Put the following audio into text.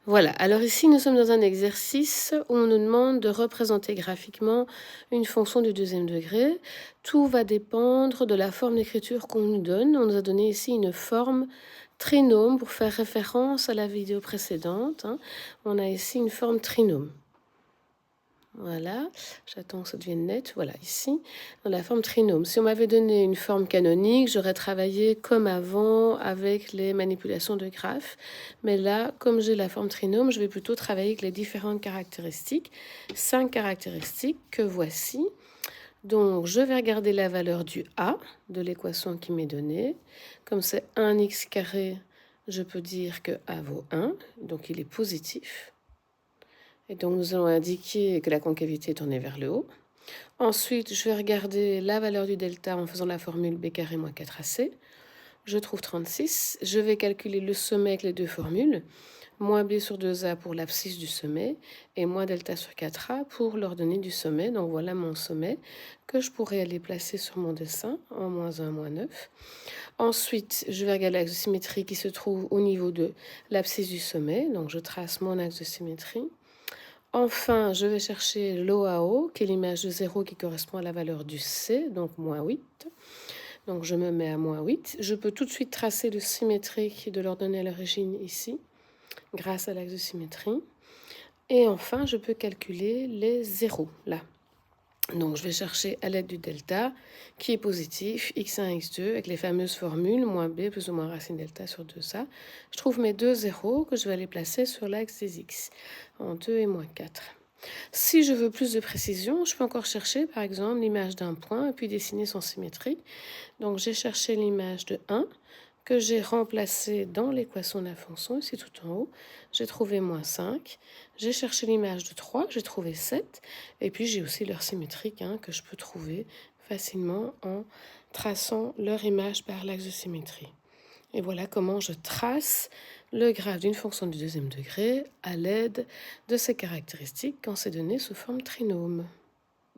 Voilà, alors ici nous sommes dans un exercice où on nous demande de représenter graphiquement une fonction du deuxième degré. Tout va dépendre de la forme d'écriture qu'on nous donne. On nous a donné ici une forme trinôme pour faire référence à la vidéo précédente, hein. On a ici une forme trinôme. Voilà, j'attends que ça devienne net. Voilà, ici, dans la forme trinôme. Si on m'avait donné une forme canonique, j'aurais travaillé comme avant avec les manipulations de graphes. Mais là, comme j'ai la forme trinôme, je vais plutôt travailler avec les différentes caractéristiques. 5 caractéristiques que voici. Donc, je vais regarder la valeur du A de l'équation qui m'est donnée. Comme c'est 1x carré, je peux dire que A vaut 1, donc il est positif. Et donc, nous allons indiquer que la concavité est tournée vers le haut. Ensuite, je vais regarder la valeur du delta en faisant la formule b carré moins 4ac. Je trouve 36. Je vais calculer le sommet avec les deux formules. Moins b sur 2a pour l'abscisse du sommet et moins delta sur 4a pour l'ordonnée du sommet. Donc voilà mon sommet que je pourrais aller placer sur mon dessin en moins 1, moins 9. Ensuite, je vais regarder l'axe de symétrie qui se trouve au niveau de l'abscisse du sommet. Donc je trace mon axe de symétrie. Enfin, je vais chercher l'OAO, qui est l'image de 0 qui correspond à la valeur du C, donc moins 8. Donc je me mets à moins 8. Je peux tout de suite tracer le symétrique de l'ordonnée à l'origine ici, grâce à l'axe de symétrie. Et enfin, je peux calculer les zéros, là. Donc je vais chercher à l'aide du delta, qui est positif, x1, x2, avec les fameuses formules, moins b plus ou moins racine delta sur 2a. Je trouve mes deux zéros que je vais aller placer sur l'axe des x, en 2 et moins 4. Si je veux plus de précision, je peux encore chercher par exemple l'image d'un point et puis dessiner son symétrique. Donc j'ai cherché l'image de 1 que j'ai remplacé dans l'équation de la fonction, ici tout en haut. J'ai trouvé moins 5. J'ai cherché l'image de 3, j'ai trouvé 7. Et puis j'ai aussi leur symétrique, hein, que je peux trouver facilement en traçant leur image par l'axe de symétrie. Et voilà comment je trace le graphe d'une fonction du deuxième degré à l'aide de ces caractéristiques quand c'est donné sous forme trinôme.